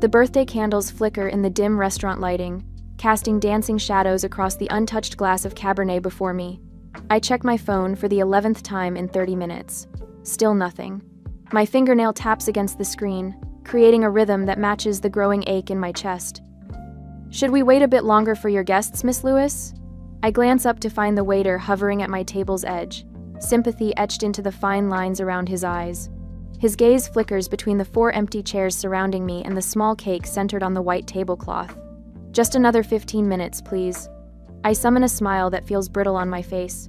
The birthday candles flicker in the dim restaurant lighting, casting dancing shadows across the untouched glass of Cabernet before me. I check my phone for the 11th time in 30 minutes. Still nothing. My fingernail taps against the screen, creating a rhythm that matches the growing ache in my chest. "Should we wait a bit longer for your guests, Miss Lewis?" I glance up to find the waiter hovering at my table's edge, sympathy etched into the fine lines around his eyes. His gaze flickers between the 4 empty chairs surrounding me and the small cake centered on the white tablecloth. "Just another 15 minutes, please." I summon a smile that feels brittle on my face.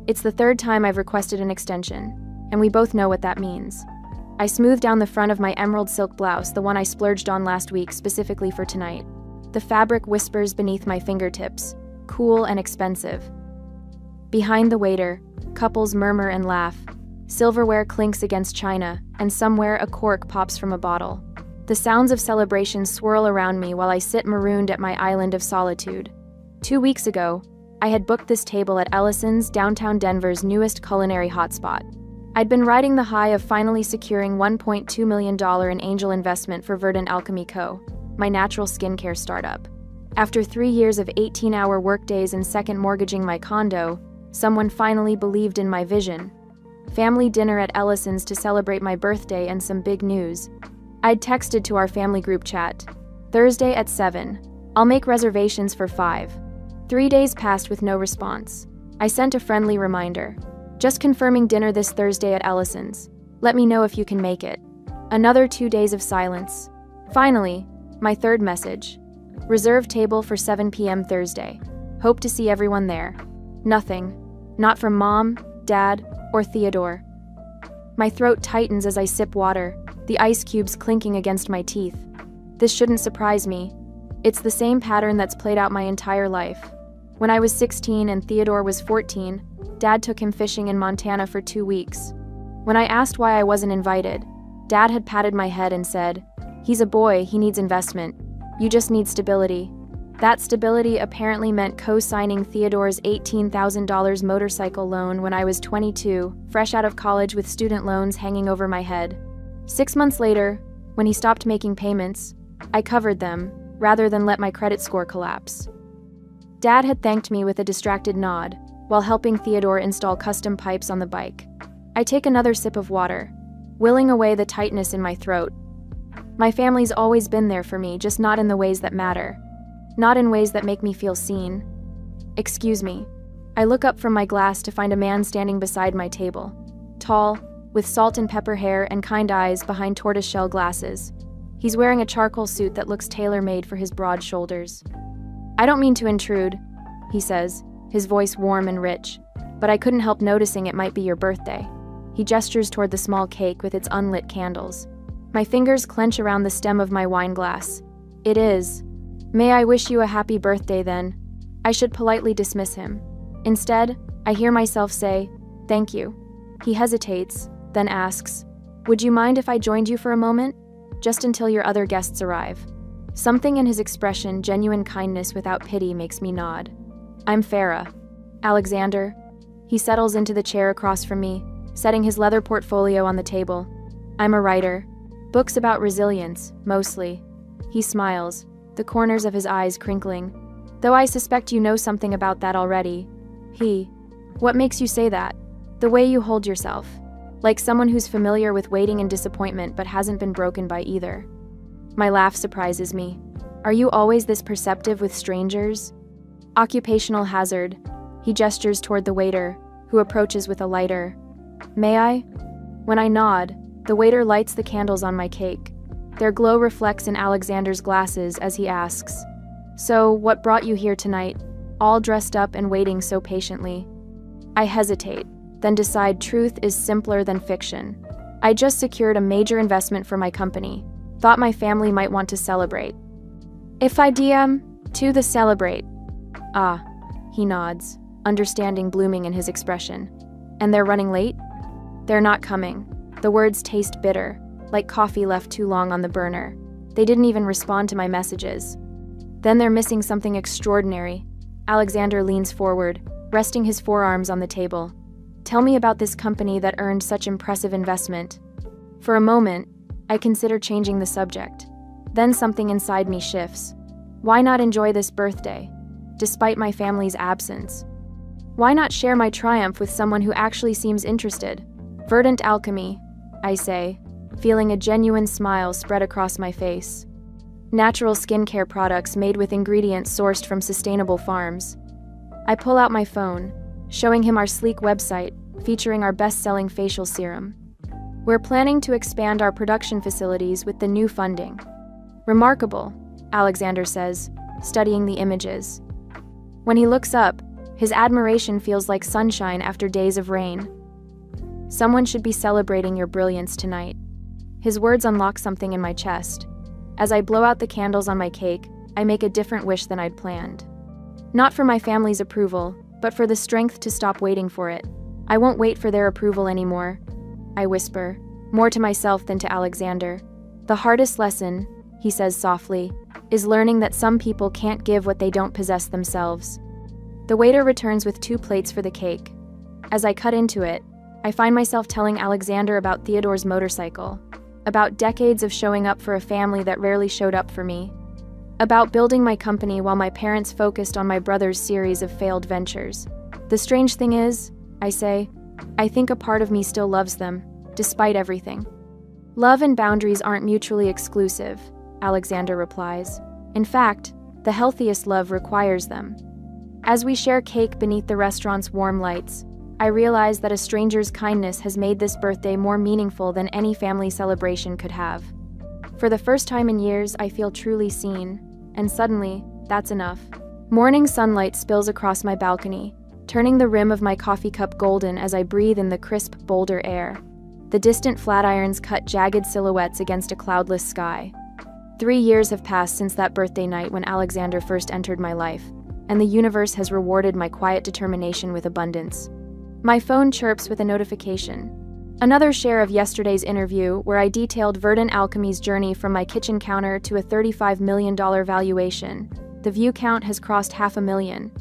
It's the 3rd time I've requested an extension, and we both know what that means. I smooth down the front of my emerald silk blouse, the one I splurged on last week specifically for tonight. The fabric whispers beneath my fingertips, cool and expensive. Behind the waiter, couples murmur and laugh. Silverware clinks against china, and somewhere a cork pops from a bottle. The sounds of celebration swirl around me while I sit marooned at my island of solitude. 2 weeks ago, I had booked this table at Ellison's, downtown Denver's newest culinary hotspot. I'd been riding the high of finally securing $1.2 million in angel investment for Verdant Alchemy Co., my natural skincare startup. After 3 years of 18-hour workdays and second mortgaging my condo, someone finally believed in my vision. Family dinner at Ellison's to celebrate my birthday and some big news. I'd texted to our family group chat. "Thursday at 7. I'll make reservations for 5. 3 days passed with no response. I sent a friendly reminder. "Just confirming dinner this Thursday at Ellison's. Let me know if you can make it." Another 2 days of silence. Finally, my 3rd message. "Reserve table for 7 p.m. Thursday. Hope to see everyone there." Nothing. Not from Mom, Dad, or Theodore. My throat tightens as I sip water, the ice cubes clinking against my teeth. This shouldn't surprise me. It's the same pattern that's played out my entire life. When I was 16 and Theodore was 14, Dad took him fishing in Montana for 2 weeks. When I asked why I wasn't invited, Dad had patted my head and said, "He's a boy, he needs investment. You just need stability." That stability apparently meant co-signing Theodore's $18,000 motorcycle loan when I was 22, fresh out of college with student loans hanging over my head. 6 months later, when he stopped making payments, I covered them, rather than let my credit score collapse. Dad had thanked me with a distracted nod, while helping Theodore install custom pipes on the bike. I take another sip of water, willing away the tightness in my throat. My family's always been there for me, just not in the ways that matter. Not in ways that make me feel seen. "Excuse me." I look up from my glass to find a man standing beside my table. Tall, with salt and pepper hair and kind eyes behind tortoiseshell glasses. He's wearing a charcoal suit that looks tailor-made for his broad shoulders. "I don't mean to intrude," he says, his voice warm and rich, "but I couldn't help noticing it might be your birthday." He gestures toward the small cake with its unlit candles. My fingers clench around the stem of my wine glass. "It is. May I wish you a happy birthday then." I should politely dismiss him. Instead, I hear myself say, "Thank you." He hesitates, then asks, "Would you mind if I joined you for a moment? Just until your other guests arrive." Something in his expression, genuine kindness without pity, makes me nod. "I'm Farah. Alexander." He settles into the chair across from me, setting his leather portfolio on the table. "I'm a writer. Books about resilience, mostly." He smiles, the corners of his eyes crinkling. "Though I suspect you know something about that already." What makes you say that?" "The way you hold yourself. Like someone who's familiar with waiting and disappointment but hasn't been broken by either." My laugh surprises me. "Are you always this perceptive with strangers?" "Occupational hazard." He gestures toward the waiter, who approaches with a lighter. "May I?" When I nod, the waiter lights the candles on my cake. Their glow reflects in Alexander's glasses as he asks, "So, what brought you here tonight, all dressed up and waiting so patiently?" I hesitate, then decide truth is simpler than fiction. I just secured a major investment for my company. Thought my family might want to celebrate. "If I DM, to the celebrate." "Ah," he nods, understanding blooming in his expression. "And they're running late?" "They're not coming." The words taste bitter, like coffee left too long on the burner. They didn't even respond to my messages. "Then they're missing something extraordinary." Alexander leans forward, resting his forearms on the table. "Tell me about this company that earned such impressive investment." For a moment, I consider changing the subject. Then something inside me shifts. Why not enjoy this birthday, despite my family's absence? Why not share my triumph with someone who actually seems interested? Verdant alchemy, I say, feeling a genuine smile spread across my face. Natural skincare products made with ingredients sourced from sustainable farms. I pull out my phone, showing him our sleek website featuring our best-selling facial serum. We're planning to expand our production facilities with the new funding. Remarkable, Alexander says, studying the images. When he looks up, his admiration feels like sunshine after days of rain. Someone should be celebrating your brilliance tonight. His words unlock something in my chest. As I blow out the candles on my cake, I make a different wish than I'd planned. Not for my family's approval, but for the strength to stop waiting for it. I won't wait for their approval anymore, I whisper, more to myself than to Alexander. The hardest lesson, he says softly, is learning that some people can't give what they don't possess themselves. The waiter returns with 2 plates for the cake. As I cut into it, I find myself telling Alexander about Theodore's motorcycle, about decades of showing up for a family that rarely showed up for me, about building my company while my parents focused on my brother's series of failed ventures. The strange thing is, I say, I think a part of me still loves them, despite everything. Love and boundaries aren't mutually exclusive, Alexander replies. In fact, the healthiest love requires them. As we share cake beneath the restaurant's warm lights, I realize that a stranger's kindness has made this birthday more meaningful than any family celebration could have. For the first time in years, I feel truly seen, and suddenly, that's enough. Morning sunlight spills across my balcony, turning the rim of my coffee cup golden as I breathe in the crisp Boulder air. The distant flatirons cut jagged silhouettes against a cloudless sky. 3 years have passed since that birthday night when Alexander first entered my life, and the universe has rewarded my quiet determination with abundance. My phone chirps with a notification. Another share of yesterday's interview where I detailed Verdant Alchemy's journey from my kitchen counter to a $35 million valuation. The view count has crossed 500,000.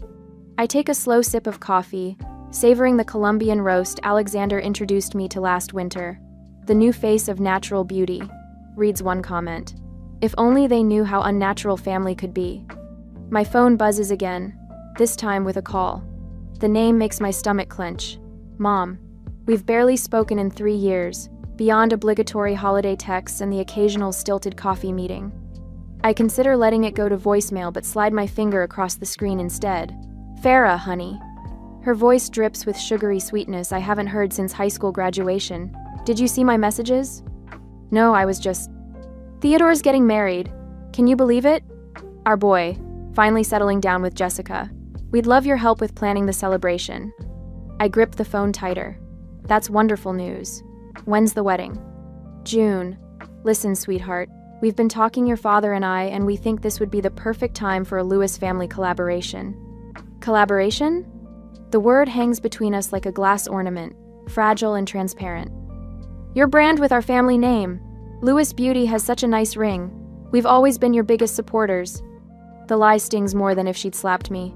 I take a slow sip of coffee, savoring the Colombian roast Alexander introduced me to last winter. The new face of natural beauty, reads one comment. If only they knew how unnatural family could be. My phone buzzes again, this time with a call. The name makes my stomach clench. Mom. We've barely spoken in 3 years, beyond obligatory holiday texts and the occasional stilted coffee meeting. I consider letting it go to voicemail but slide my finger across the screen instead. Farah, honey. Her voice drips with sugary sweetness I haven't heard since high school graduation. Did you see my messages? No, I was just... Theodore's getting married. Can you believe it? Our boy, finally settling down with Jessica. We'd love your help with planning the celebration. I grip the phone tighter. That's wonderful news. When's the wedding? June. Listen, sweetheart. We've been talking, your father and I, and we think this would be the perfect time for a Lewis family collaboration. Collaboration? The word hangs between us like a glass ornament, fragile and transparent. Your brand with our family name. Lewis Beauty has such a nice ring. We've always been your biggest supporters. The lie stings more than if she'd slapped me.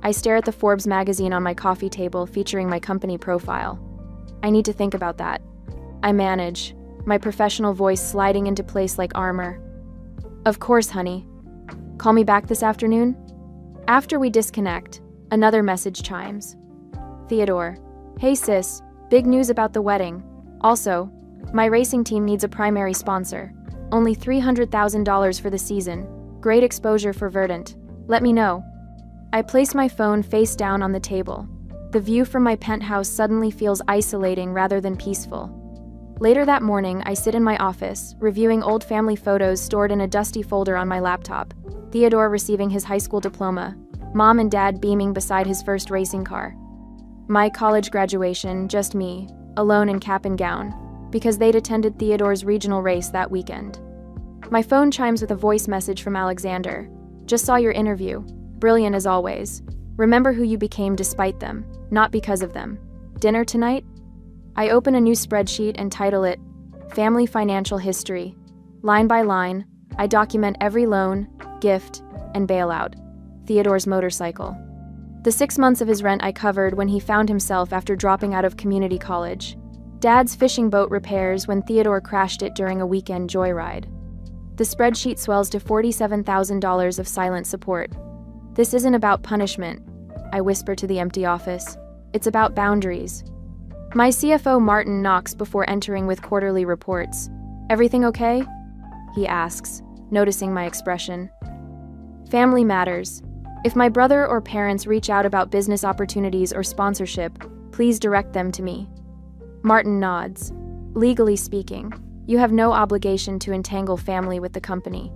I stare at the Forbes magazine on my coffee table featuring my company profile. I need to think about that. I manage, my professional voice sliding into place like armor. Of course, honey. Call me back this afternoon? After we disconnect, another message chimes. Theodore. Hey sis, big news about the wedding. Also, my racing team needs a primary sponsor. Only $300,000 for the season. Great exposure for Verdant. Let me know. I place my phone face down on the table. The view from my penthouse suddenly feels isolating rather than peaceful. Later that morning, I sit in my office, reviewing old family photos stored in a dusty folder on my laptop. Theodore receiving his high school diploma, Mom and Dad beaming beside his first racing car. My college graduation, just me, alone in cap and gown, because they'd attended Theodore's regional race that weekend. My phone chimes with a voice message from Alexander. Just saw your interview. Brilliant as always. Remember who you became despite them, not because of them. Dinner tonight? I open a new spreadsheet and title it Family Financial History. Line by line, I document every loan, gift, and bailout. Theodore's motorcycle. The 6 months of his rent I covered when he found himself after dropping out of community college. Dad's fishing boat repairs when Theodore crashed it during a weekend joyride. The spreadsheet swells to $47,000 of silent support. This isn't about punishment, I whisper to the empty office. It's about boundaries. My CFO Martin knocks before entering with quarterly reports. Everything okay? He asks, noticing my expression. Family matters. If my brother or parents reach out about business opportunities or sponsorship, please direct them to me. Martin nods. Legally speaking, you have no obligation to entangle family with the company.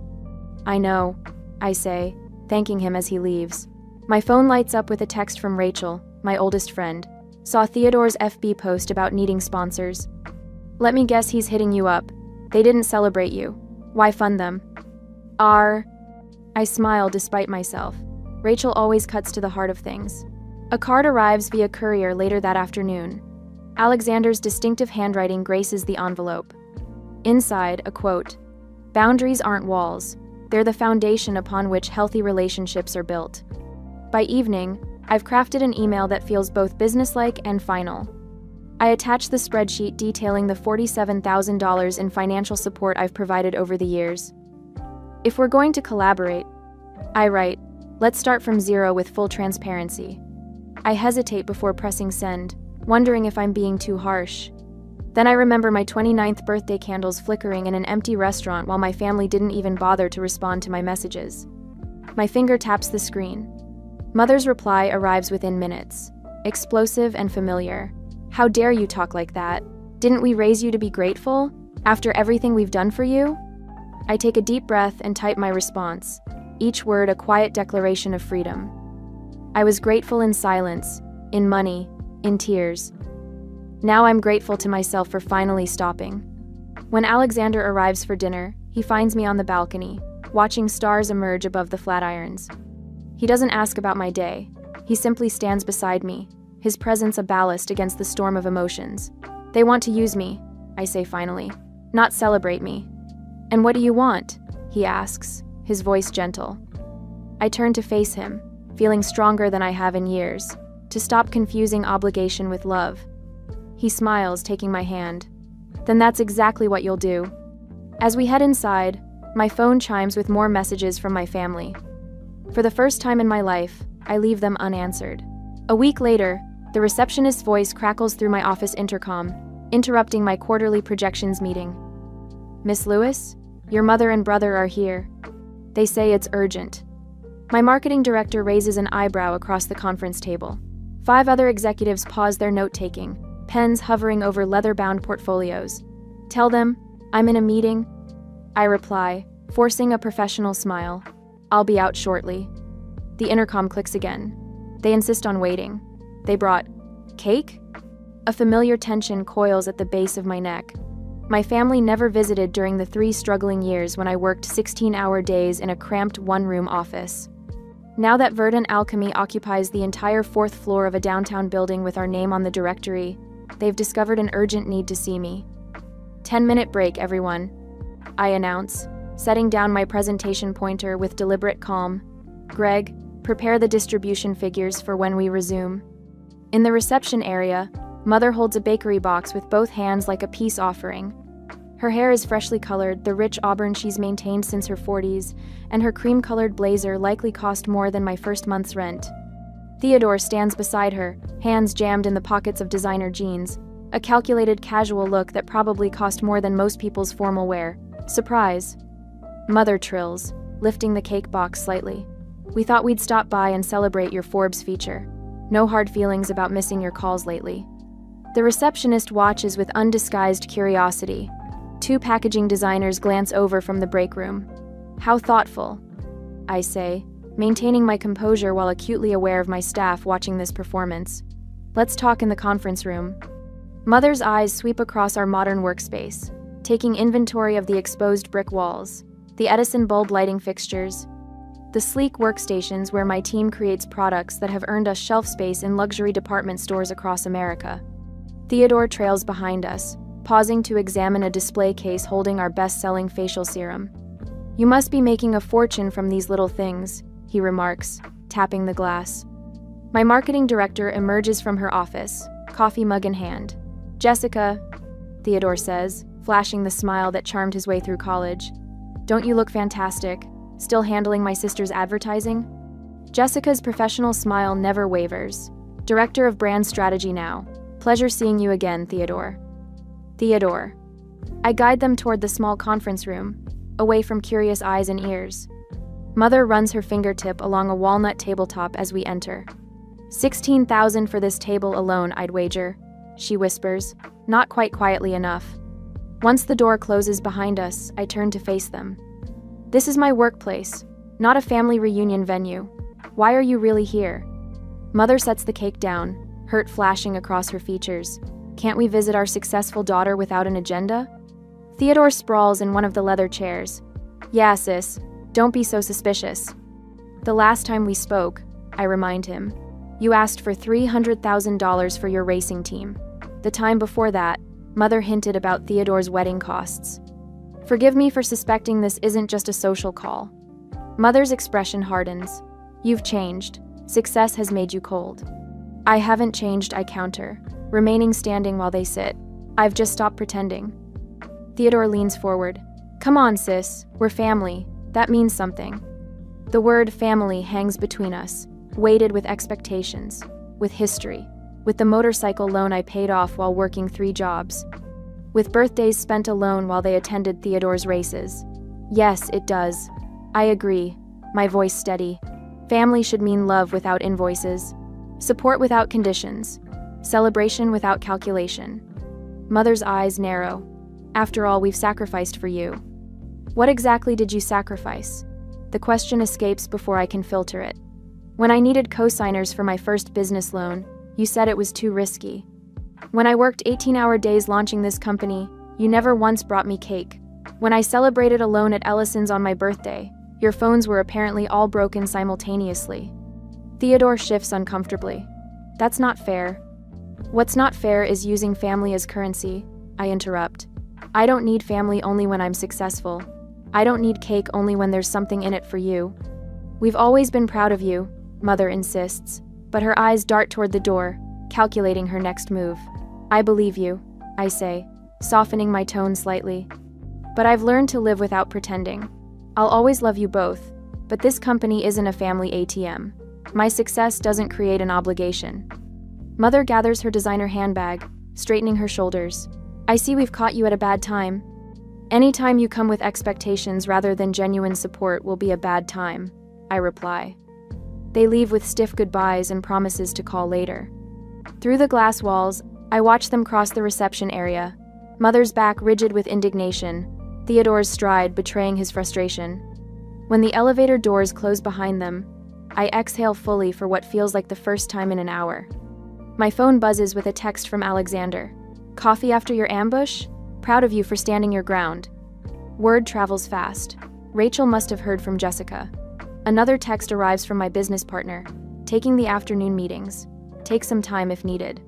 I know, I say, thanking him as he leaves. My phone lights up with a text from Rachel, my oldest friend. Saw Theodore's FB post about needing sponsors. Let me guess he's hitting you up. They didn't celebrate you. Why fund them? I smile despite myself. Rachel always cuts to the heart of things. A card arrives via courier later that afternoon. Alexander's distinctive handwriting graces the envelope. Inside, a quote, "Boundaries aren't walls. They're the foundation upon which healthy relationships are built." By evening, I've crafted an email that feels both businesslike and final. I attach the spreadsheet detailing the $47,000 in financial support I've provided over the years. If we're going to collaborate, I write, let's start from zero with full transparency. I hesitate before pressing send, wondering if I'm being too harsh. Then I remember my 29th birthday candles flickering in an empty restaurant while my family didn't even bother to respond to my messages. My finger taps the screen. Mother's reply arrives within minutes. Explosive and familiar. How dare you talk like that? Didn't we raise you to be grateful? After everything we've done for you? I take a deep breath and type my response, each word a quiet declaration of freedom. I was grateful in silence, in money, in tears. Now I'm grateful to myself for finally stopping. When Alexander arrives for dinner, he finds me on the balcony, watching stars emerge above the flatirons. He doesn't ask about my day. He simply stands beside me, his presence a ballast against the storm of emotions. They want to use me, I say finally, not celebrate me. And what do you want? He asks, his voice gentle. I turn to face him, feeling stronger than I have in years, to stop confusing obligation with love. He smiles, taking my hand. Then that's exactly what you'll do. As we head inside, my phone chimes with more messages from my family. For the first time in my life, I leave them unanswered. A week later, the receptionist's voice crackles through my office intercom, interrupting my quarterly projections meeting. Miss Lewis, your mother and brother are here. They say it's urgent. My marketing director raises an eyebrow across the conference table. 5 other executives pause their note-taking, pens hovering over leather-bound portfolios. Tell them, I'm in a meeting. I reply, forcing a professional smile. I'll be out shortly. The intercom clicks again. They insist on waiting. They brought cake? A familiar tension coils at the base of my neck. My family never visited during the 3 struggling years when I worked 16-hour days in a cramped one-room office. Now that Verdant Alchemy occupies the entire 4th floor of a downtown building with our name on the directory, they've discovered an urgent need to see me. 10-minute break, everyone, I announce, setting down my presentation pointer with deliberate calm. Greg, prepare the distribution figures for when we resume. In the reception area, Mother holds a bakery box with both hands like a peace offering. Her hair is freshly colored, the rich auburn she's maintained since her 40s, and her cream-colored blazer likely cost more than my first month's rent. Theodore stands beside her, hands jammed in the pockets of designer jeans, a calculated casual look that probably cost more than most people's formal wear. Surprise. Mother trills, lifting the cake box slightly. We thought we'd stop by and celebrate your Forbes feature. No hard feelings about missing your calls lately. The receptionist watches with undisguised curiosity. 2 packaging designers glance over from the break room. How thoughtful, I say, maintaining my composure while acutely aware of my staff watching this performance. Let's talk in the conference room. Mother's eyes sweep across our modern workspace, taking inventory of the exposed brick walls, the Edison bulb lighting fixtures, the sleek workstations where my team creates products that have earned us shelf space in luxury department stores across America. Theodore trails behind us, pausing to examine a display case holding our best-selling facial serum. You must be making a fortune from these little things, he remarks, tapping the glass. My marketing director emerges from her office, coffee mug in hand. Jessica, Theodore says, flashing the smile that charmed his way through college. Don't you look fantastic? Still handling my sister's advertising? Jessica's professional smile never wavers. Director of Brand Strategy now. Pleasure seeing you again, Theodore. Theodore. I guide them toward the small conference room, away from curious eyes and ears. Mother runs her fingertip along a walnut tabletop as we enter. 16,000 for this table alone, I'd wager, she whispers, not quite quietly enough. Once the door closes behind us, I turn to face them. This is my workplace, not a family reunion venue. Why are you really here? Mother sets the cake down, hurt flashing across her features. Can't we visit our successful daughter without an agenda? Theodore sprawls in one of the leather chairs. Yeah, sis, don't be so suspicious. The last time we spoke, I remind him, you asked for $300,000 for your racing team. The time before that, Mother hinted about Theodore's wedding costs. Forgive me for suspecting this isn't just a social call. Mother's expression hardens. You've changed. Success has made you cold. I haven't changed, I counter, remaining standing while they sit. I've just stopped pretending. Theodore leans forward. Come on, sis, we're family. That means something. The word family hangs between us, weighted with expectations, with history, with the motorcycle loan I paid off while working 3 jobs, with birthdays spent alone while they attended Theodore's races. Yes, it does. I agree, my voice steady. Family should mean love without invoices, support without conditions, celebration without calculation. Mother's eyes narrow. After all, we've sacrificed for you. What exactly did you sacrifice? The question escapes before I can filter it. When I needed co-signers for my first business loan, you said it was too risky. When I worked 18-hour days launching this company, you never once brought me cake. When I celebrated alone at Ellison's on my birthday, your phones were apparently all broken simultaneously. Theodore shifts uncomfortably. That's not fair. What's not fair is using family as currency, I interrupt. I don't need family only when I'm successful. I don't need cake only when there's something in it for you. We've always been proud of you, Mother insists, but her eyes dart toward the door, calculating her next move. I believe you, I say, softening my tone slightly. But I've learned to live without pretending. I'll always love you both, but this company isn't a family ATM. My success doesn't create an obligation. Mother gathers her designer handbag, straightening her shoulders. I see we've caught you at a bad time. Any time you come with expectations rather than genuine support will be a bad time, I reply. They leave with stiff goodbyes and promises to call later. Through the glass walls, I watch them cross the reception area, Mother's back rigid with indignation, Theodore's stride betraying his frustration. When the elevator doors close behind them, I exhale fully for what feels like the first time in an hour. My phone buzzes with a text from Alexander. Coffee after your ambush? Proud of you for standing your ground. Word travels fast. Rachel must have heard from Jessica. Another text arrives from my business partner. Taking the afternoon meetings. Take some time if needed.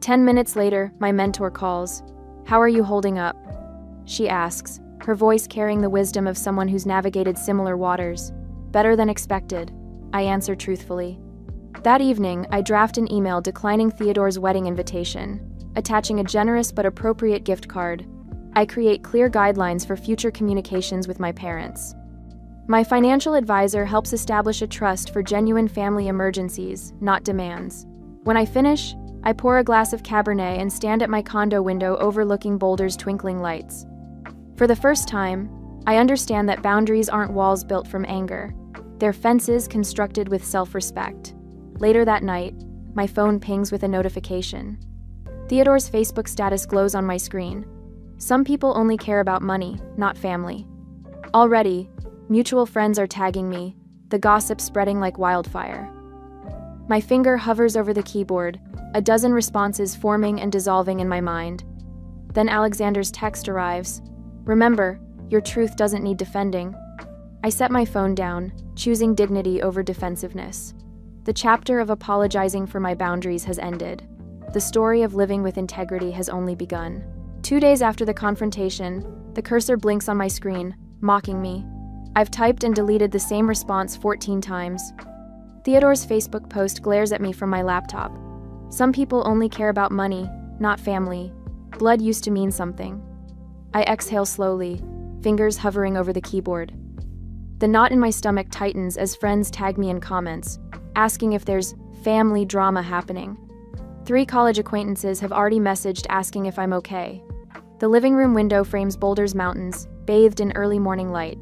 10 minutes later, my mentor calls. How are you holding up? She asks, her voice carrying the wisdom of someone who's navigated similar waters. Better than expected, I answer truthfully. That evening, I draft an email declining Theodore's wedding invitation, attaching a generous but appropriate gift card. I create clear guidelines for future communications with my parents. My financial advisor helps establish a trust for genuine family emergencies, not demands. When I finish, I pour a glass of Cabernet and stand at my condo window overlooking Boulder's twinkling lights. For the first time, I understand that boundaries aren't walls built from anger. They're fences constructed with self-respect. Later that night, my phone pings with a notification. Theodore's Facebook status glows on my screen. Some people only care about money, not family. Already, mutual friends are tagging me, the gossip spreading like wildfire. My finger hovers over the keyboard, a dozen responses forming and dissolving in my mind. Then Alexander's text arrives. Remember, your truth doesn't need defending. I set my phone down, choosing dignity over defensiveness. The chapter of apologizing for my boundaries has ended. The story of living with integrity has only begun. 2 days after the confrontation, the cursor blinks on my screen, mocking me. I've typed and deleted the same response 14 times. Theodore's Facebook post glares at me from my laptop. Some people only care about money, not family. Blood used to mean something. I exhale slowly. fingers hovering over the keyboard. The knot in my stomach tightens as friends tag me in comments, asking if there's family drama happening. 3 college acquaintances have already messaged asking if I'm okay. The living room window frames Boulder's mountains, bathed in early morning light.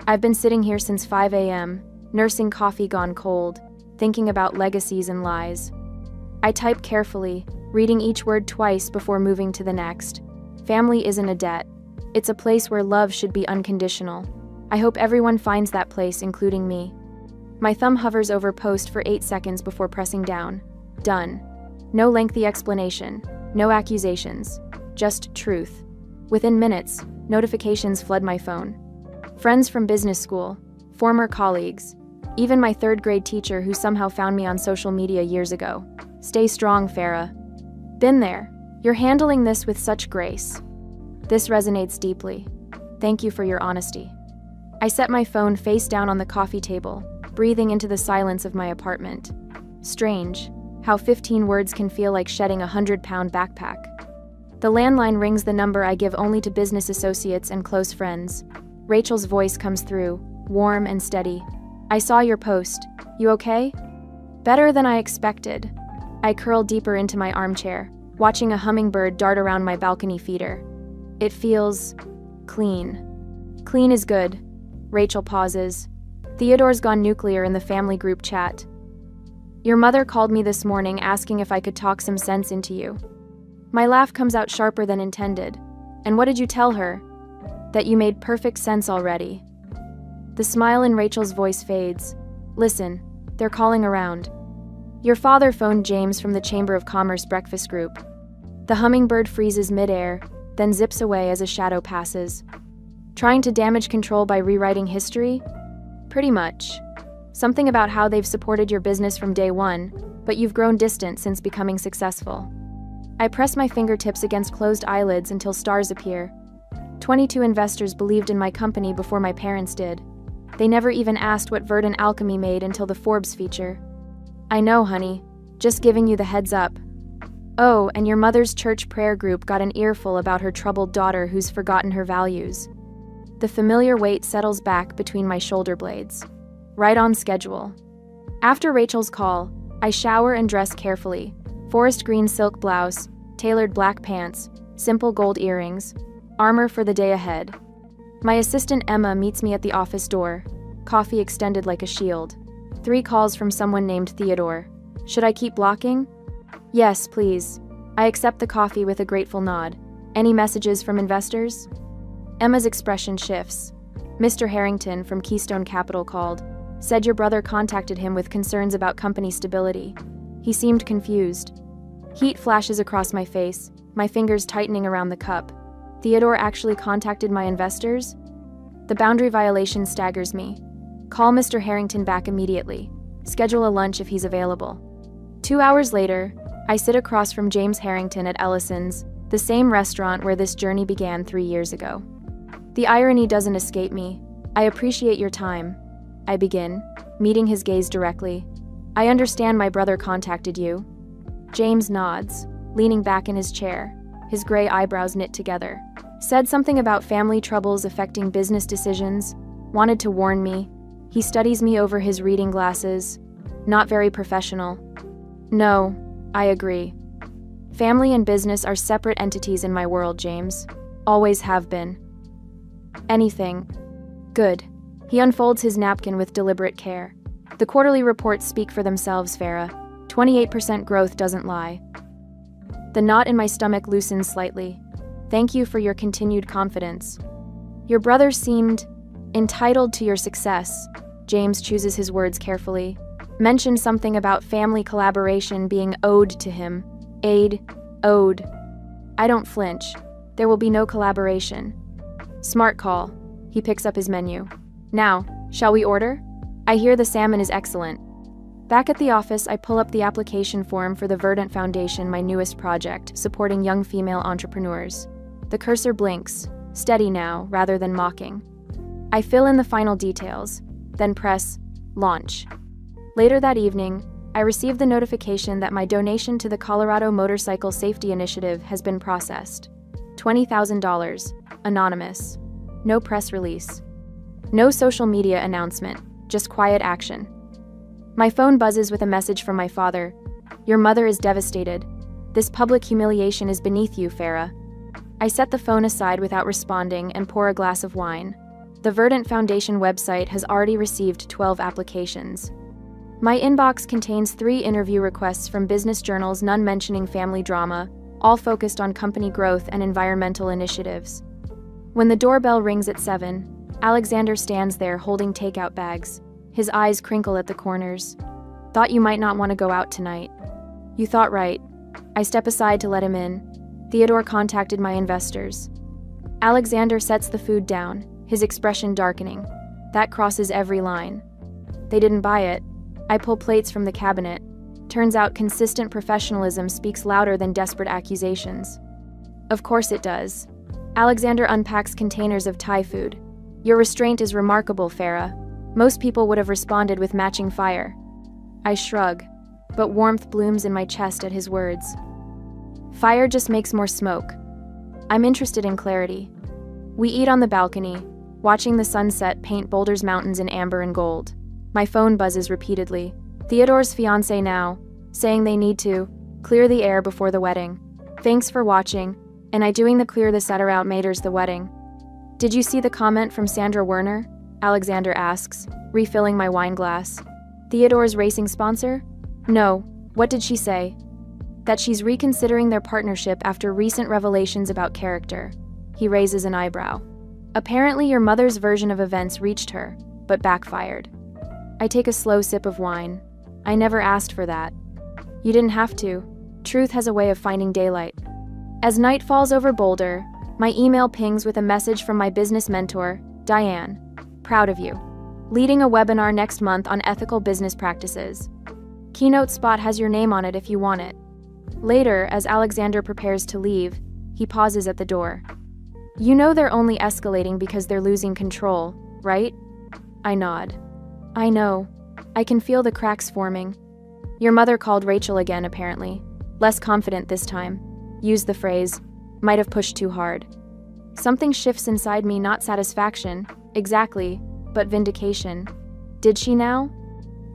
I've been sitting here since 5 a.m., nursing coffee gone cold, thinking about legacies and lies. I type carefully, reading each word twice before moving to the next. Family isn't a debt. It's a place where love should be unconditional. I hope everyone finds that place, including me. My thumb hovers over post for 8 seconds before pressing down. Done. No lengthy explanation, no accusations, just truth. Within minutes, notifications flood my phone. Friends from business school, former colleagues, even my 3rd grade teacher who somehow found me on social media years ago. Stay strong, Farah. Been there. You're handling this with such grace. This resonates deeply. Thank you for your honesty. I set my phone face down on the coffee table, breathing into the silence of my apartment. Strange, how 15 words can feel like shedding a 100-pound backpack. The landline rings, the number I give only to business associates and close friends. Rachel's voice comes through, warm and steady. I saw your post. You okay? Better than I expected. I curl deeper into my armchair, watching a hummingbird dart around my balcony feeder. It feels clean. Clean is good. Rachel pauses. Theodore's gone nuclear in the family group chat. Your mother called me this morning asking if I could talk some sense into you. My laugh comes out sharper than intended. And what did you tell her? That you made perfect sense already. The smile in Rachel's voice fades. Listen, they're calling around. Your father phoned James from the Chamber of Commerce breakfast group. The hummingbird freezes midair, then zips away as a shadow passes. Trying to damage control by rewriting history? Pretty much. Something about how they've supported your business from day one, but you've grown distant since becoming successful. I press my fingertips against closed eyelids until stars appear. 22 investors believed in my company before my parents did. They never even asked what Verdant Alchemy made until the Forbes feature. I know, honey. Just giving you the heads up. Oh, and your mother's church prayer group got an earful about her troubled daughter who's forgotten her values. The familiar weight settles back between my shoulder blades. Right on schedule. After Rachel's call, I shower and dress carefully. Forest green silk blouse, tailored black pants, simple gold earrings, armor for the day ahead. My assistant Emma meets me at the office door, coffee extended like a shield. 3 calls from someone named Theodore. Should I keep blocking? Yes, please. I accept the coffee with a grateful nod. Any messages from investors? Emma's expression shifts. Mr. Harrington from Keystone Capital called. Said your brother contacted him with concerns about company stability. He seemed confused. Heat flashes across my face, my fingers tightening around the cup. Theodore actually contacted my investors? The boundary violation staggers me. Call Mr. Harrington back immediately. Schedule a lunch if he's available. 2 hours later, I sit across from James Harrington at Ellison's, the same restaurant where this journey began 3 years ago. The irony doesn't escape me. I appreciate your time. I begin, meeting his gaze directly. I understand my brother contacted you. James nods, leaning back in his chair, his gray eyebrows knit together. Said something about family troubles affecting business decisions. Wanted to warn me. He studies me over his reading glasses. Not very professional. No, I agree. Family and business are separate entities in my world, James. Always have been. Anything. Good. He unfolds his napkin with deliberate care. The quarterly reports speak for themselves, Farah. 28% growth doesn't lie. The knot in my stomach loosens slightly. Thank you for your continued confidence. Your brother seemed entitled to your success. James chooses his words carefully. Mentioned something about family collaboration being owed to him. Owed. I don't flinch. There will be no collaboration. Smart call. He picks up his menu. Now, shall we order? I hear the salmon is excellent. Back at the office, I pull up the application form for the Verdant Foundation, my newest project, supporting young female entrepreneurs. The cursor blinks, steady now, rather than mocking. I fill in the final details, then press launch. Later that evening, I receive the notification that my donation to the Colorado Motorcycle Safety Initiative has been processed. $20,000, anonymous. No press release. No social media announcement, just quiet action. My phone buzzes with a message from my father. Your mother is devastated. This public humiliation is beneath you, Farah. I set the phone aside without responding and pour a glass of wine. The Verdant Foundation website has already received 12 applications. My inbox contains 3 interview requests from business journals, none mentioning family drama, all focused on company growth and environmental initiatives. When the doorbell rings at 7, Alexander stands there holding takeout bags. His eyes crinkle at the corners. Thought you might not want to go out tonight. You thought right. I step aside to let him in. Theodore contacted my investors. Alexander sets the food down, his expression darkening. That crosses every line. They didn't buy it. I pull plates from the cabinet. Turns out consistent professionalism speaks louder than desperate accusations. Of course it does. Alexander unpacks containers of Thai food. Your restraint is remarkable, Farah. Most people would have responded with matching fire. I shrug, but warmth blooms in my chest at his words. Fire just makes more smoke. I'm interested in clarity. We eat on the balcony, watching the sunset paint Boulder's mountains in amber and gold. My phone buzzes repeatedly. Theodore's fiancé now, saying they need to clear the air before the wedding. Thanks for watching, and I doing the clear the setter out maters the wedding. Did you see the comment from Sandra Werner? Alexander asks, refilling my wine glass. Theodore's racing sponsor? No, what did she say? That she's reconsidering their partnership after recent revelations about character. He raises an eyebrow. Apparently your mother's version of events reached her, but backfired. I take a slow sip of wine. I never asked for that. You didn't have to. Truth has a way of finding daylight. As night falls over Boulder, my email pings with a message from my business mentor, Diane. Proud of you. Leading a webinar next month on ethical business practices. Keynote spot has your name on it if you want it. Later, as Alexander prepares to leave, he pauses at the door. You know they're only escalating because they're losing control, right? I nod. I know. I can feel the cracks forming. Your mother called Rachel again, apparently. Less confident this time. Used the phrase, might have pushed too hard. Something shifts inside me, not satisfaction, exactly, but vindication. Did she now?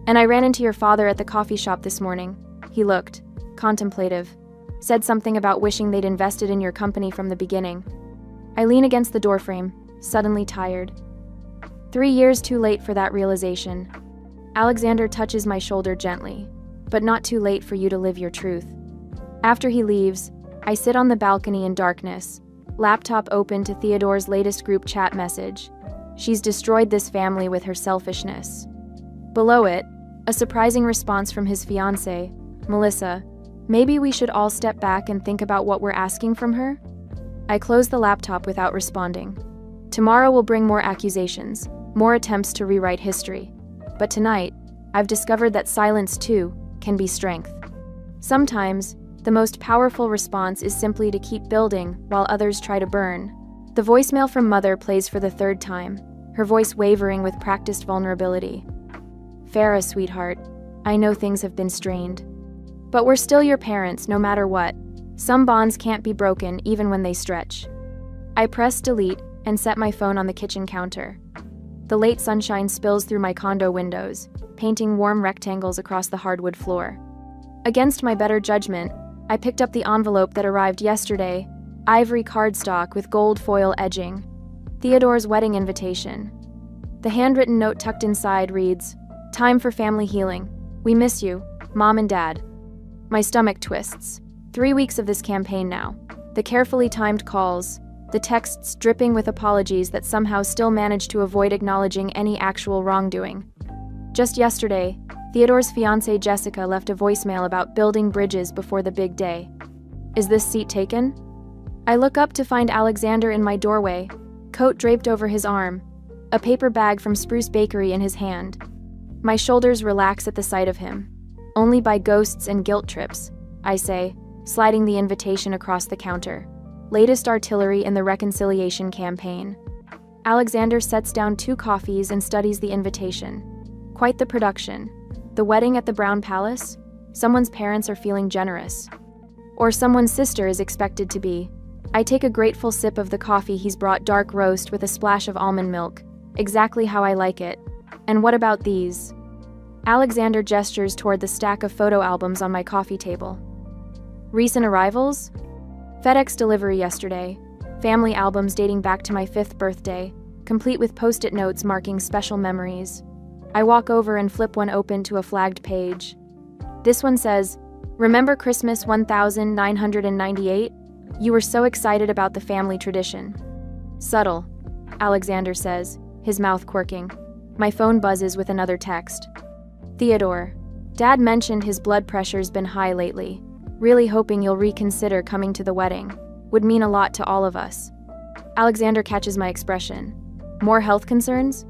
And I ran into your father at the coffee shop this morning. He looked contemplative. Said something about wishing they'd invested in your company from the beginning. I lean against the doorframe, suddenly tired. 3 years too late for that realization. Alexander touches my shoulder gently, but not too late for you to live your truth. After he leaves, I sit on the balcony in darkness, laptop open to Theodore's latest group chat message. She's destroyed this family with her selfishness. Below it, a surprising response from his fiancée, Melissa. Maybe we should all step back and think about what we're asking from her? I close the laptop without responding. Tomorrow will bring more accusations, more attempts to rewrite history. But tonight, I've discovered that silence, too, can be strength. Sometimes, the most powerful response is simply to keep building while others try to burn. The voicemail from Mother plays for the 3rd time, her voice wavering with practiced vulnerability. Farah, sweetheart, I know things have been strained. But we're still your parents, no matter what. Some bonds can't be broken even when they stretch. I press delete and set my phone on the kitchen counter. The late sunshine spills through my condo windows, painting warm rectangles across the hardwood floor. Against my better judgment, I picked up the envelope that arrived yesterday, ivory cardstock with gold foil edging. Theodore's wedding invitation. The handwritten note tucked inside reads, "Time for family healing. We miss you, Mom and Dad." My stomach twists. 3 weeks of this campaign now. The carefully timed calls, the texts dripping with apologies that somehow still manage to avoid acknowledging any actual wrongdoing. Just yesterday, Theodore's fiancée Jessica left a voicemail about building bridges before the big day. Is this seat taken? I look up to find Alexander in my doorway, coat draped over his arm, a paper bag from Spruce Bakery in his hand. My shoulders relax at the sight of him. Only by ghosts and guilt trips, I say, sliding the invitation across the counter. Latest artillery in the reconciliation campaign. Alexander sets down 2 coffees and studies the invitation. Quite the production. The wedding at the Brown Palace? Someone's parents are feeling generous. Or someone's sister is expected to be. I take a grateful sip of the coffee he's brought, dark roast with a splash of almond milk. Exactly how I like it. And what about these? Alexander gestures toward the stack of photo albums on my coffee table. Recent arrivals? FedEx delivery yesterday. Family albums dating back to my 5th birthday, complete with post-it notes marking special memories. I walk over and flip one open to a flagged page. This one says, "Remember Christmas 1998? You were so excited about the family tradition." Subtle, Alexander says, his mouth quirking. My phone buzzes with another text. Theodore, Dad mentioned his blood pressure's been high lately. Really hoping you'll reconsider coming to the wedding. Would mean a lot to all of us. Alexander catches my expression. More health concerns?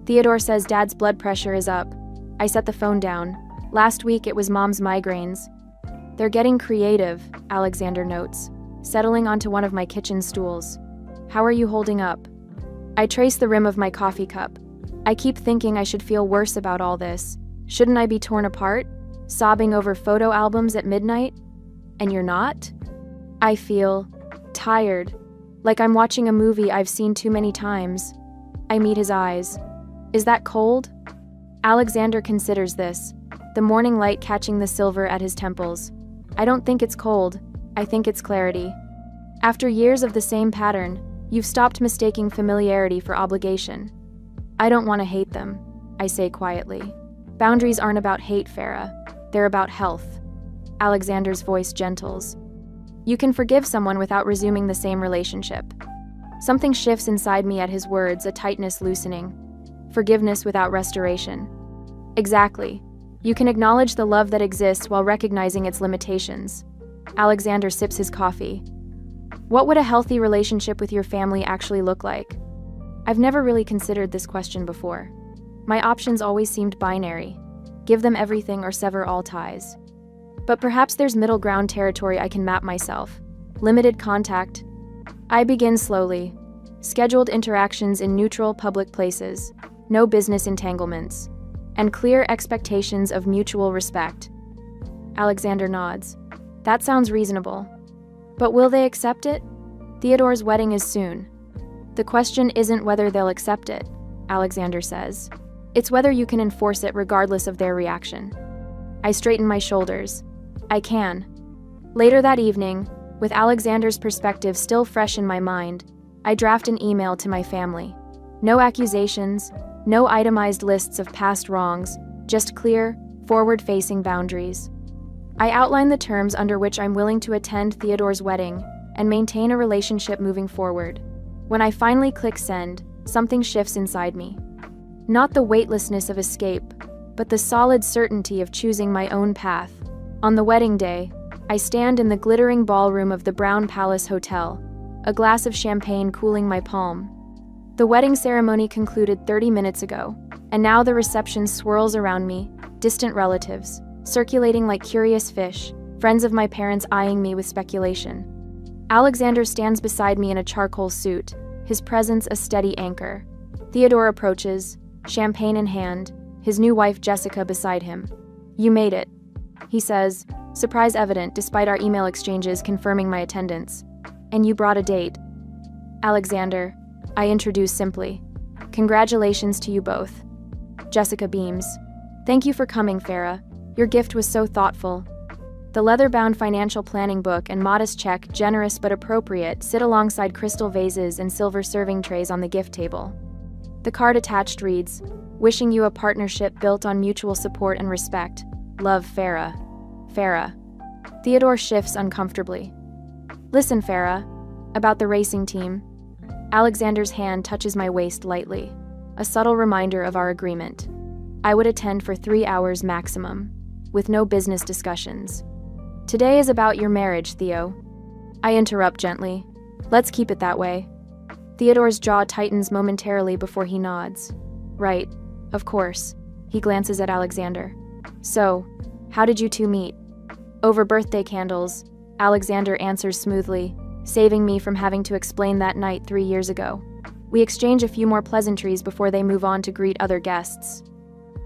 Theodore says Dad's blood pressure is up. I set the phone down. Last week it was Mom's migraines. They're getting creative, Alexander notes, settling onto one of my kitchen stools. How are you holding up? I trace the rim of my coffee cup. I keep thinking I should feel worse about all this. Shouldn't I be torn apart? Sobbing over photo albums at midnight? And you're not? I feel tired, like I'm watching a movie I've seen too many times. I meet his eyes. Is that cold? Alexander considers this, the morning light catching the silver at his temples. I don't think it's cold. I think it's clarity. After years of the same pattern, you've stopped mistaking familiarity for obligation. I don't want to hate them, I say quietly. Boundaries aren't about hate, Farah. They're about health. Alexander's voice gentles. You can forgive someone without resuming the same relationship. Something shifts inside me at his words, a tightness loosening. Forgiveness without restoration. Exactly. You can acknowledge the love that exists while recognizing its limitations. Alexander sips his coffee. What would a healthy relationship with your family actually look like? I've never really considered this question before. My options always seemed binary. Give them everything or sever all ties. But perhaps there's middle ground territory I can map myself. Limited contact. I begin slowly. Scheduled interactions in neutral public places. No business entanglements. And clear expectations of mutual respect. Alexander nods. That sounds reasonable. But will they accept it? Theodore's wedding is soon. The question isn't whether they'll accept it, Alexander says. It's whether you can enforce it regardless of their reaction. I straighten my shoulders. I can. Later that evening, with Alexander's perspective still fresh in my mind, I draft an email to my family. No accusations, no itemized lists of past wrongs, just clear, forward-facing boundaries. I outline the terms under which I'm willing to attend Theodore's wedding and maintain a relationship moving forward. When I finally click send, something shifts inside me. Not the weightlessness of escape, but the solid certainty of choosing my own path. On the wedding day, I stand in the glittering ballroom of the Brown Palace Hotel, a glass of champagne cooling my palm. The wedding ceremony concluded 30 minutes ago, and now the reception swirls around me, distant relatives, circulating like curious fish, friends of my parents eyeing me with speculation. Alexander stands beside me in a charcoal suit, his presence a steady anchor. Theodore approaches, champagne in hand, his new wife Jessica beside him. You made it, he says, surprise evident despite our email exchanges confirming my attendance. And you brought a date. Alexander, I introduce simply. Congratulations to you both. Jessica beams. Thank you for coming, Farah. Your gift was so thoughtful. The leather-bound financial planning book and modest check, generous but appropriate, sit alongside crystal vases and silver serving trays on the gift table. The card attached reads, wishing you a partnership built on mutual support and respect. Love, Farah. Farah. Theodore shifts uncomfortably. Listen, Farah, about the racing team. Alexander's hand touches my waist lightly, a subtle reminder of our agreement. I would attend for 3 hours maximum, with no business discussions. Today is about your marriage, Theo. I interrupt gently. Let's keep it that way. Theodore's jaw tightens momentarily before he nods. Right, of course. He glances at Alexander. So, how did you two meet? Over birthday candles, Alexander answers smoothly, saving me from having to explain that night 3 years ago. We exchange a few more pleasantries before they move on to greet other guests.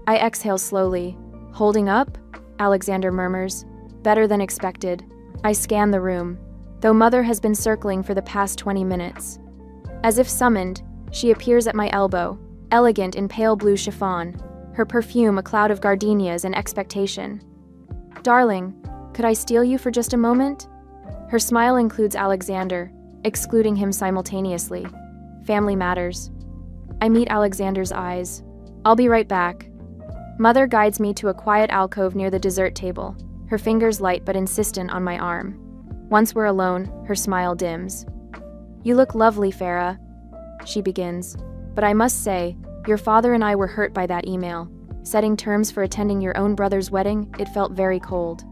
I exhale slowly. Holding up? Alexander murmurs. Better than expected. I scan the room. though Mother has been circling for the past 20 minutes. As if summoned, she appears at my elbow, elegant in pale blue chiffon, her perfume a cloud of gardenias and expectation. "Darling, could I steal you for just a moment?" Her smile includes Alexander, excluding him simultaneously. Family matters. I meet Alexander's eyes. "I'll be right back." Mother guides me to a quiet alcove near the dessert table, her fingers light but insistent on my arm. Once we're alone, her smile dims. "You look lovely, Farah," she begins. "But I must say, your father and I were hurt by that email. Setting terms for attending your own brother's wedding, it felt very cold."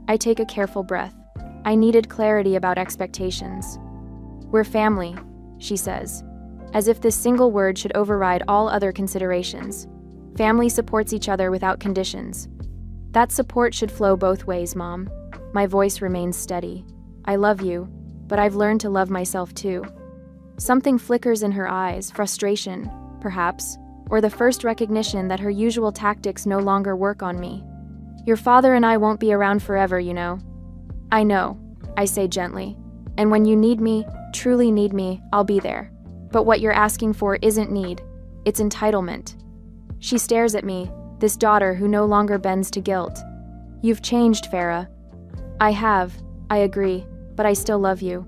I take a careful breath. I needed clarity about expectations. "We're family," she says, as if this single word should override all other considerations. "Family supports each other without conditions." "That support should flow both ways, Mom." My voice remains steady. "I love you, but I've learned to love myself too." Something flickers in her eyes, frustration, perhaps, or the first recognition that her usual tactics no longer work on me. "Your father and I won't be around forever, you know." "I know," I say gently. "And when you need me, truly need me, I'll be there. But what you're asking for isn't need, it's entitlement." She stares at me, this daughter who no longer bends to guilt. "You've changed, Farah." "I have," I agree, "but I still love you."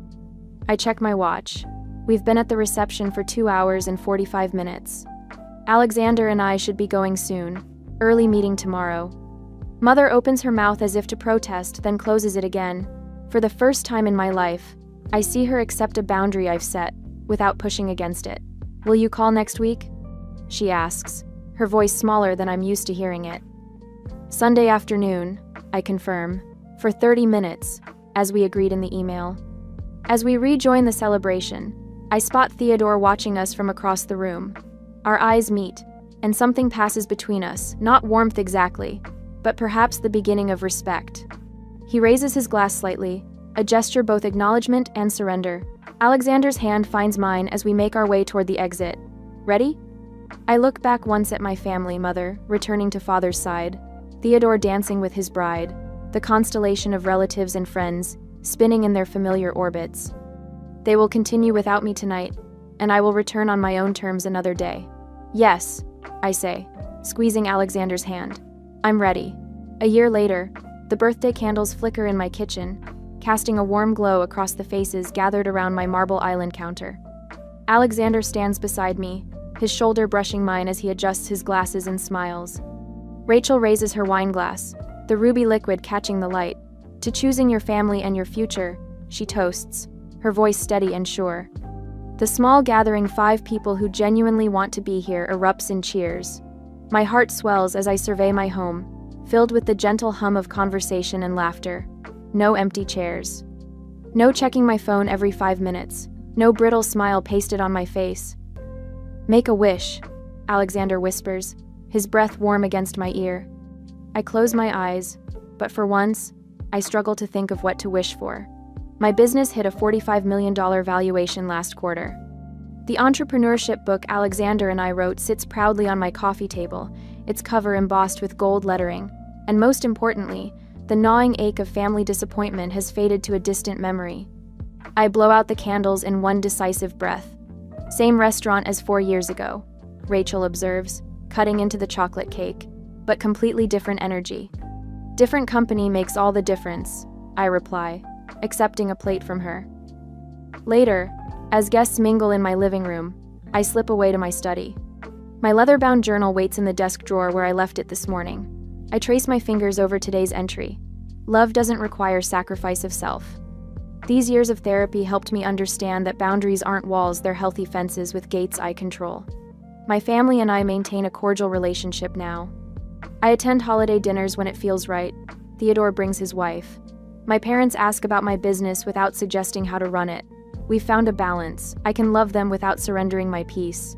I check my watch. We've been at the reception for 2 hours and 45 minutes. Alexander and I should be going soon. Early meeting tomorrow. Mother opens her mouth as if to protest, then closes it again. For the first time in my life, I see her accept a boundary I've set, without pushing against it. "Will you call next week?" she asks, her voice smaller than I'm used to hearing it. "Sunday afternoon," I confirm, "for 30 minutes, as we agreed in the email." As we rejoin the celebration, I spot Theodore watching us from across the room. Our eyes meet, and something passes between us, not warmth exactly, but perhaps the beginning of respect. He raises his glass slightly, a gesture both acknowledgement and surrender. Alexander's hand finds mine as we make our way toward the exit. "Ready?" I look back once at my family, Mother, returning to Father's side, Theodore dancing with his bride, the constellation of relatives and friends, spinning in their familiar orbits. They will continue without me tonight, and I will return on my own terms another day. "Yes," I say, squeezing Alexander's hand. "I'm ready." A year later, the birthday candles flicker in my kitchen, casting a warm glow across the faces gathered around my marble island counter. Alexander stands beside me, his shoulder brushing mine as he adjusts his glasses and smiles. Rachel raises her wine glass, the ruby liquid catching the light. "To choosing your family and your future," she toasts, her voice steady and sure. The small gathering, 5 people who genuinely want to be here, erupts in cheers. My heart swells as I survey my home, filled with the gentle hum of conversation and laughter. No empty chairs. No checking my phone every 5 minutes. No brittle smile pasted on my face. "Make a wish," Alexander whispers, his breath warm against my ear. I close my eyes, but for once, I struggle to think of what to wish for. My business hit a $45 million valuation last quarter. The entrepreneurship book Alexander and I wrote sits proudly on my coffee table, its cover embossed with gold lettering, and most importantly, the gnawing ache of family disappointment has faded to a distant memory. I blow out the candles in one decisive breath. "Same restaurant as 4 years ago," Rachel observes, cutting into the chocolate cake, "but completely different energy." "Different company makes all the difference," I reply, accepting a plate from her. Later, as guests mingle in my living room, I slip away to my study. My leather-bound journal waits in the desk drawer where I left it this morning. I trace my fingers over today's entry. "Love doesn't require sacrifice of self." These years of therapy helped me understand that boundaries aren't walls, they're healthy fences with gates I control. My family and I maintain a cordial relationship now. I attend holiday dinners when it feels right. Theodore brings his wife. My parents ask about my business without suggesting how to run it. We've found a balance. I can love them without surrendering my peace.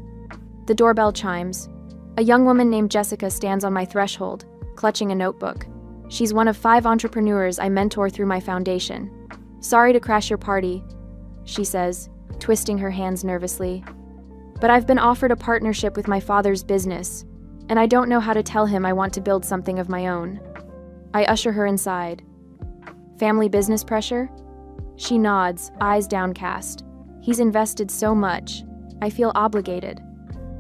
The doorbell chimes. A young woman named Jessica stands on my threshold, clutching a notebook. She's one of 5 entrepreneurs I mentor through my foundation. "Sorry to crash your party," she says, twisting her hands nervously. "But I've been offered a partnership with my father's business, and I don't know how to tell him I want to build something of my own." I usher her inside. "Family business pressure?" She nods, eyes downcast. He's invested so much. I feel obligated.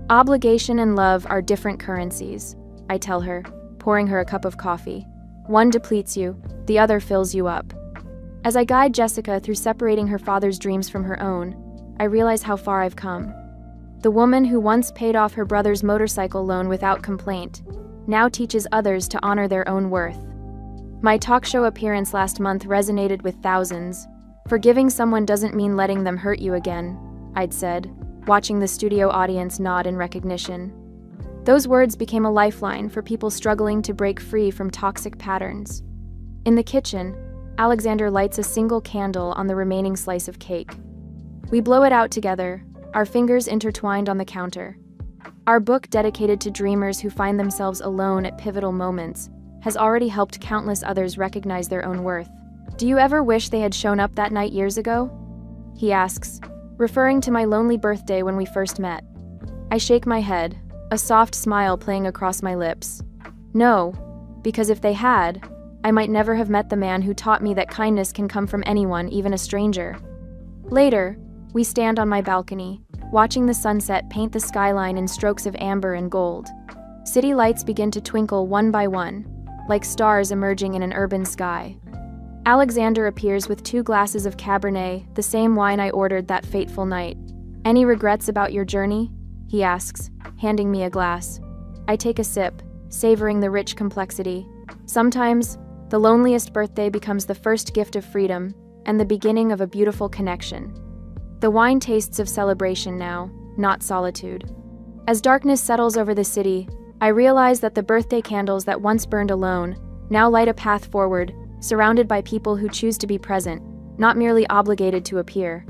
Obligation and love are different currencies, I tell her, pouring her a cup of coffee. One depletes you, the other fills you up. As I guide Jessica through separating her father's dreams from her own, I realize how far I've come. The woman who once paid off her brother's motorcycle loan without complaint now teaches others to honor their own worth. My talk show appearance last month resonated with thousands. Forgiving someone doesn't mean letting them hurt you again, I'd said, watching the studio audience nod in recognition. Those words became a lifeline for people struggling to break free from toxic patterns. In the kitchen, Alexander lights a single candle on the remaining slice of cake. We blow it out together, our fingers intertwined on the counter. Our book, dedicated to dreamers who find themselves alone at pivotal moments, has already helped countless others recognize their own worth. Do you ever wish they had shown up that night years ago? He asks, referring to my lonely birthday when we first met. I shake my head, a soft smile playing across my lips. No, because if they had, I might never have met the man who taught me that kindness can come from anyone, even a stranger. Later, we stand on my balcony, watching the sunset paint the skyline in strokes of amber and gold. City lights begin to twinkle one by one, like stars emerging in an urban sky. Alexander appears with 2 glasses of Cabernet, the same wine I ordered that fateful night. Any regrets about your journey? He asks, handing me a glass. I take a sip, savoring the rich complexity. Sometimes, the loneliest birthday becomes the first gift of freedom and the beginning of a beautiful connection. The wine tastes of celebration now, not solitude. As darkness settles over the city, I realize that the birthday candles that once burned alone now light a path forward, surrounded by people who choose to be present, not merely obligated to appear.